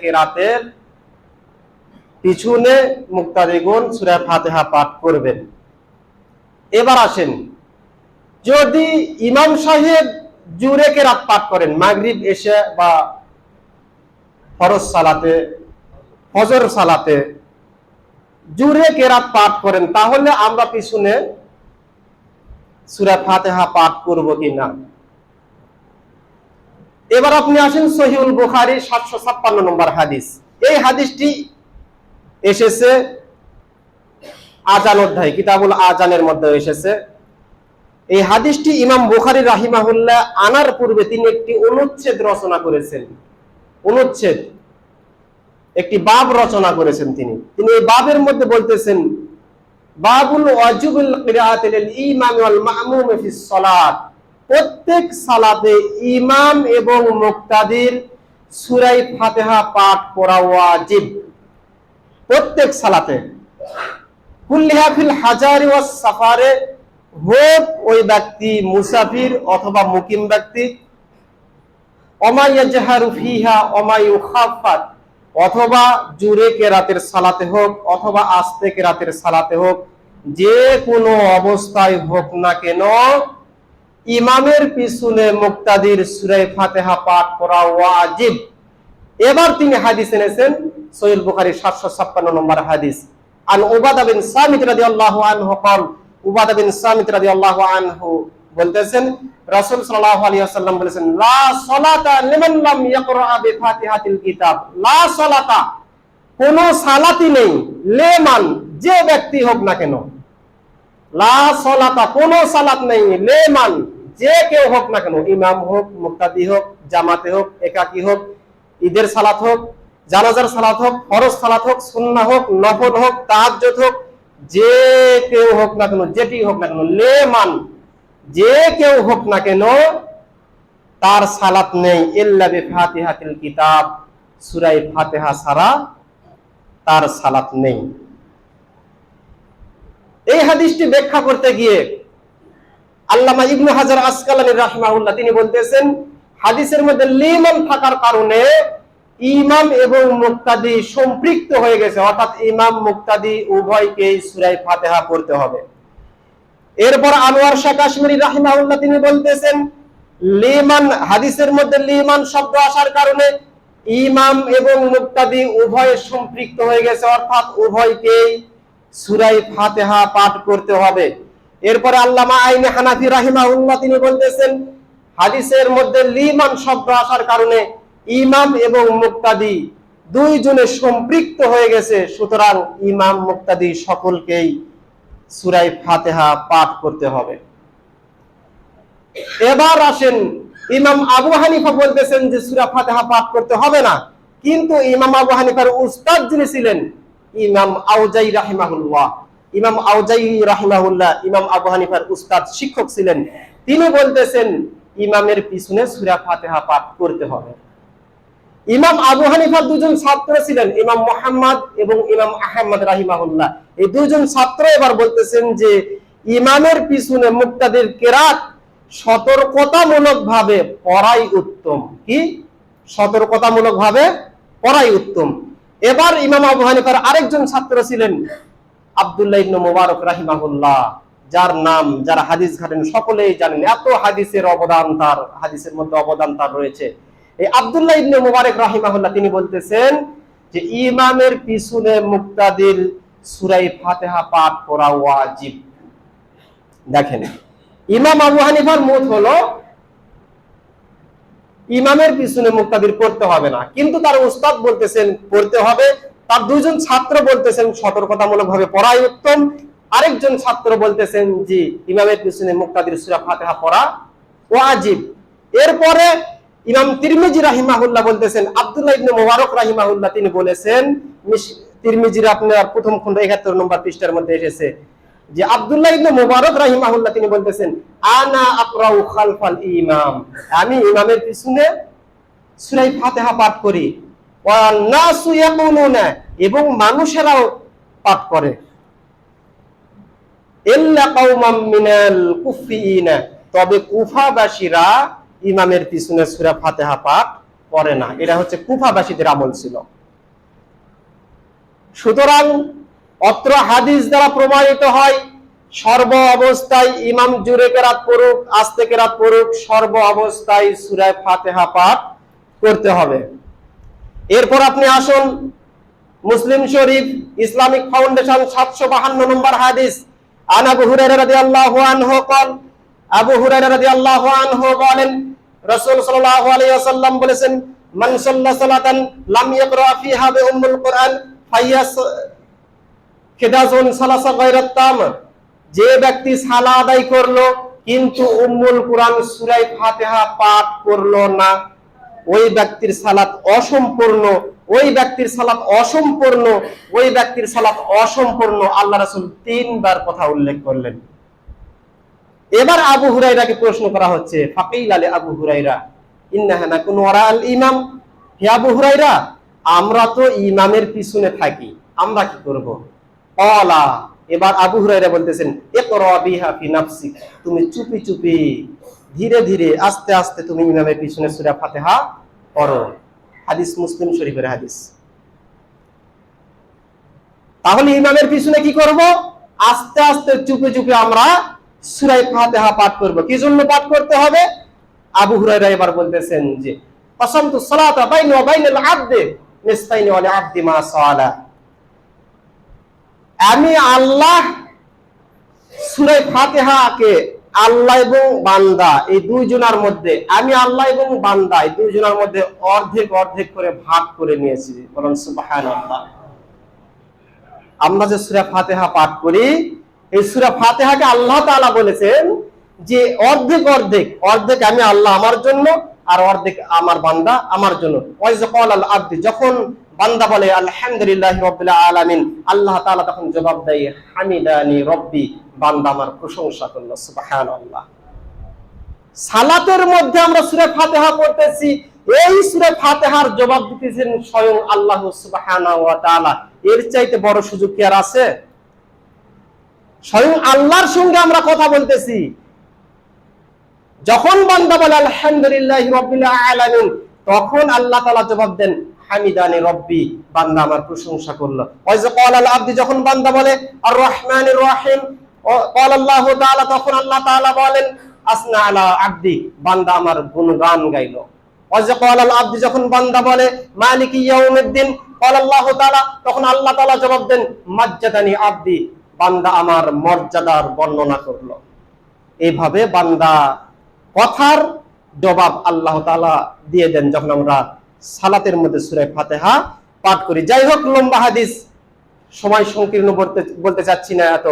কেরাতের পিছনে মুক্তাদিগণ সূরা ফাতিহা পাঠ করবেন। এবার আসেন, যদি ইমাম সাহেব জুরে কেরাত পাঠ করেন, মাগরিব এশা বা ফরজ সালাতে, ফজর সালাতে জুরে কেরাত পাঠ করেন, তাহলে আমরা পিছনে সূরা ফাতিহা পাঠ করব কিনা? এবার আপনি আসেন সহিহুল বুখারী 756 নম্বর হাদিস। এই হাদিসটি এসেছে আজান অধ্যায়, কিতাবুল আজানের মধ্যে এসেছে। এই হাদিসটি ইমাম বুখারী রাহিমাহুল্লাহ আনার পূর্বে তিনি একটি অনুচ্ছেদ রচনা করেছেন। অনুচ্ছেদ, একটি বাব রচনা করেছেন তিনি। এই বাবের মধ্যে বলতেছেন, বাবুল ওয়াজিবুল কিরাআতি লিল ইমাম ওয়াল মা'মুম ফিস সালাত। প্রত্যেক সালাতে ইমাম এবং মুক্তাদির সূরা ফাতিহা পাঠ করা ওয়াজিব। প্রত্যেক সালাতে, কুল্লিহা ফিল হাজারি ওয়াস সাফারে, হোক ওই ব্যক্তি মুসাফির অথবা মুকিম ব্যক্তি, ওমা ইয়াজহারু ফিহা ওমা ইউখাফফাত, অথবা জুরে কেরাতের সালাতে হোক অথবা আস্তে কেরাতের সালাতে হোক, যে কোনো অবস্থায় হোক না কেন ইমামের পিছনে মুক্তাদির সূরা ফাতিহা পাঠ করা ওয়াজিব। এবার তিনি হাদিস এনেছেন সহিহ বুখারী 756 নম্বর হাদিস। আন উবাদা বিন সামিত রাদিয়াল্লাহু আনহু قال, উবাদা বিন সামিত রাদিয়াল্লাহু আনহু বলতেছেন, রাসূল সাল্লাল্লাহু আলাইহি ওয়াসাল্লাম বলেছেন, লা সালাতা লিমান লাম ইয়াকরা বিফাতিহাতিল কিতাব। লা সালাতা, কোন সালাতই নেই, লেমান, যে ব্যক্তি হোক না কেন। লা সালাতা, কোন সালাত নেই, লেমান, যে কেউ হোক না কেন, ইমাম হোক, মুক্তাদি হোক, জামাতে হোক, একাকী হোক, ঈদের সালাত হোক, জানাজার সালাত হোক, ফরজ সালাত হোক, সুন্নাহ হোক, নফল হোক, তাহাজ্জুদ হোক, যে কেউ হোক না কেন, যেটি হোক না কেন, লেমান, যে কেউ হোক না কেন, তার সালাত নেই, ইল্লা বিফাতিহাতিল কিতাব, সূরা ফাতিহা ছাড়া তার সালাত নেই। এই হাদিসটি ব্যাখ্যা করতে গিয়ে আল্লামা ইবনে হাজার আসকালানী রাহিমাহুল্লাহ তিনি বলতেছেন, হাদিসের মধ্যে লিমান থাকার কারণে ইমাম এবং মুক্তাদি সম্পৃক্ত হয়ে গেছে, অর্থাৎ ইমাম মুক্তাদি উভয়কেই সূরা ফাতিহা পড়তে হবে। এরপর আনোয়ার শাহ কাশ্মীরি রাহিমাহুল্লাহ তিনি বলতেছেন, লিমান, হাদিসের মধ্যে লিমান শব্দ আসার কারণে ইমাম এবং মুক্তাদি উভয়ে সম্পৃক্ত হয়ে গেছে, অর্থাৎ উভয়কেই সূরা ফাতিহা পাঠ করতে হবে। এরপরে আল্লামা আইনে হানাফি রাহিমাহুল্লাহ তিনি বলতেছেন, হাদিসের মধ্যে লিমান শব্দ আসার কারণে ইমাম এবং মুক্তাদি দুইজনে সম্পৃক্ত হয়ে গেছে, সুতরাং ইমাম মুক্তাদি সকলকেই সূরা ফাতিহা পাঠ করতে হবে। এবার আসেন, ইমাম আবু হানিফা বলতেছেন যে সূরা ফাতিহা পাঠ করতে হবে না, কিন্তু ইমাম আবু হানিফার উস্তাদ যিনি ছিলেন ইমাম আউজাই রাহিমাহুল্লাহ, ইমাম আউজাই রাহিমাহুল্লাহ ইমাম আবু হানিফার উস্তাদ, শিক্ষক ছিলেন, তিনি বলতেছেন ইমামের পিছনে সূরা ফাতিহা পাঠ করতে হবে। ইমাম আবু হানিফার দুজন ছাত্র ছিলেন, ইমাম মুহাম্মদ এবং ইমাম আহমদ রাহিমাহুল্লাহ। এই দুজন ছাত্র এবার বলতেছেন যে ইমামের পিছনে মুক্তাদির কেরাত সতর্কতামূলক ভাবে পড়াই উত্তম। কি? সতর্কতামূলক ভাবে পড়াই উত্তম। এবার ইমাম আবু হানিফার আরেকজন ছাত্র ছিলেন আব্দুল্লাহ ইবনে মুবারক রাহিমাহুল্লাহ, যার নাম যারা হাদিস ঘাটেন সকলেই জানেন, এত হাদিসের অবদান তার, হাদিসের মধ্যে অবদান তার রয়েছে। এই আব্দুল্লাহ ইবনে মুবারক রাহিমাহুল্লাহ তিনি বলতেছেন যে ইমামের পিছনে মুক্তাদির সূরা ফাতিহা পাঠ করা ওয়াজিব। দেখেন, ইমাম আবু হানিফার মত হলো ইমামের পিছনে মুক্তাদির পড়তে হবে না, কিন্তু তার উস্তাদ বলতেছেন পড়তে হবে। তার দুইজন ছাত্র বলতেছেন সতর্কতামূলক ভাবে পড়াই উত্তম। আরেকজন ছাত্র বলতেছেন যে ইমামের পিছনে মুক্তাদির সূরা ফাতিহা পড়া ওয়াজিব। এরপরে ইমাম তিরমিজি রাহিমাহুল্লাহ বলতেছেন, আব্দুল্লাহ ইবনে মুবারক রাহিমাহুল্লাহ তিনি বলেছেন, তিরমিজির আপনার প্রথম খণ্ড 71 নম্বর পৃষ্ঠার মধ্যে এসেছে যে আব্দুল্লাহ ইবনে মুবারক রাহিমাহুল্লাহ তিনি বলতেছেন, আনা আকরাউ খালফাল ইমাম, আমি ইমামের পিছনে সূরা ফাতিহা পাঠ করি, ওয়ান নাসু ইয়াকুনুনা, এবং মানুষেরাও পাঠ করে, ইল্লা কাওমাম মিনাল কুফিয়িনা, তবে কুফাবাসীরা ইমামের পিছনে সূরা ফাতিহা পাঠ পড়ে না। এটা হচ্ছে কুফাবাসীদের আমল ছিল। সুতরাং অত্র হাদিস দ্বারা প্রমাণিত হয় সর্ব অবস্থায় ইমাম জুরে কেরাত পড়ুক, আস্তে কেরাত পড়ুক, সর্ব অবস্থায় সূরা ফাতিহা পাঠ করতে হবে। এরপর আপনি আসুন মুসলিম শরীফ ইসলামিক ফাউন্ডেশন 752 নম্বর হাদিস, আন আবু হুরায়রা রাদিয়াল্লাহু আনহু قال, আবু হুরায়রা রাদিয়াল্লাহু আনহু বলেন রাসূল সাল্লাল্লাহু আলাইহি ওয়াসাল্লাম বলেছেন, মান সাল্লা সালাতান লাম ইয়াকরা ফিহা বিউম্মুল কুরআন ফাইয়াস কিদাজুন সালাসা গায়রাত তাম, যে ব্যক্তি সালাত আদায় করলো কিন্তু উম্মুল কুরআন সূরা ফাতিহা পাঠ করলো না, ওই ব্যক্তির সালাত অসম্পূর্ণ, ওই ব্যক্তির সালাত অসম্পূর্ণ, ওই ব্যক্তির সালাত অসম্পূর্ণ। আল্লাহ রাসূল 3 বার কথা উল্লেখ করলেন। এবার আবু হুরায়রাকে প্রশ্ন করা হচ্ছে, ফাকিল আলী আবু হুরায়রা ইন্নাহা নাকুনু ওয়ারাল ইমাম, হে আবু হুরায়রা, আমরা তো ইমামের পিছনে থাকি, আমরা কি করব? ক্বালা, এবার আবু হুরায়রা বলতেছেন, ইকরা বিহা ফি নাফসিক, তুমি চুপি চুপি ধীরে ধীরে আস্তে আস্তে তুমি ইমামের পিছনে সূরা ফাতিহা পড়ো। হাদিস মুসলিম শরীফের হাদিস। তাহলে ইমামের পিছনে কি করব? আস্তে আস্তে চুপি চুপি আমরা সূরা ফাতিহা পাঠ করব। কি জন্য পাঠ করতে হবে? আবু হুরায়রা এবার বলতেছেন যে কাসামতু সালাতা বাইনা ওয়া বাইনাল আবদি নিসফাইনি ওয়া লিল আবদি মা সালা, আমি আল্লাহ সূরা ফাতিহাকে আল্লাহ এবং বান্দা এই দুইজনের মধ্যে, আমি আল্লাহ এবং বান্দা এই দুইজনের মধ্যে অর্ধেক অর্ধেক করে ভাগ করে নিয়েছি। বলুন সুবহানাল্লাহ। আমরা যে সূরা ফাতিহা পাঠ করি, এই সূরা ফাতিহাকে আল্লাহ তাআলা বলেছেন যে অর্ধেক অর্ধেক, অর্ধেক আমি আল্লাহ আমার জন্য আর অর্ধেক আমার বান্দা আমার জন্য। ওয়াইজ ক্বালাল আবদি, যখন বান্দা বলে আলহামদুলিল্লাহি রাব্বিল আলামিন, আল্লাহ তাআলা তখন জবাব দেয় হামিদানি রব্বি, বান্দা আমার প্রশংসা করলো। সুবহানাল্লাহ। সালাতের মধ্যে আমরা সূরা ফাতিহা পড়তেছি, এই সূরা ফাতিহার জবাব দিতেছেন স্বয়ং আল্লাহ সুবহানাহু ওয়া তাআলা। এর চাইতে বড় সুযোগ কি আর আছে? স্বয়ং আল্লাহর সঙ্গে আমরা কথা বলতেছি। যখন বান্দা বলে আলহামদুলিল্লাহি রাব্বিল আলামিন, তখন আল্লাহ তাআলা জবাব দেন হামিদানি রব্বি, বান্দা আমার প্রশংসা করলো। ওয়াইজ ক্বালাল আবদি, যখন বান্দা বলে আর রহমানির রহিম, ক্বালা আল্লাহু তাআলা, তখন আল্লাহ তাআলা বলেন আসনা আলা আবদি, বান্দা আমার গুণগান গাইলো। ওয়াইজ ক্বালাল আবদি, যখন বান্দা বলে মালিকি ইয়াউমিদ্দিন, ক্বালা আল্লাহু তাআলা, তখন আল্লাহ তাআলা জবাব দেন মাজ্জাদানি আবদি, বান্দা আমার মর্যাদার বর্ণনা করলো। এইভাবে বান্দা কথার জবাব আল্লাহ তাআলা দিয়ে দেন যখন আমরা সালাতের মধ্যে সূরা ফাতিহা পাঠ করি। যাই হোক, লম্বা হাদিস, সময় সংকীর্ণ বলতে চাচ্ছি না। এত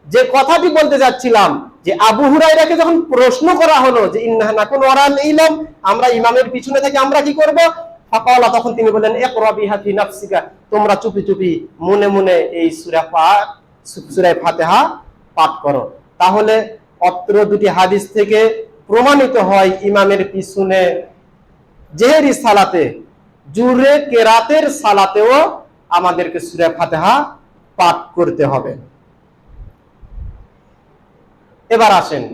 যে কথাটি বলতে যাচ্ছিলাম যে আবু হুরায়রাকে যখন প্রশ্ন করা হলো যে ইন্নাহা নাকুনু ওয়ারাল ইমাম, আমরা ইমামের পিছনে থেকে আমরা কি করব? ফাকালা, তখন তিনি বলেন ইকরা বিহা ফি নাফসিকা, তোমরা চুপি চুপি মনে মনে এই সূরা ফাতিহা পাঠ করো। তাহলে অত্র দুটি হাদিস থেকে প্রমাণিত হয় ইমামের পিছনে জেহেরি সালাতে, জুরে কেরাতের সালাতেও আমাদেরকে সূরা ফাতিহা পাঠ করতে হবে। এবার আসেন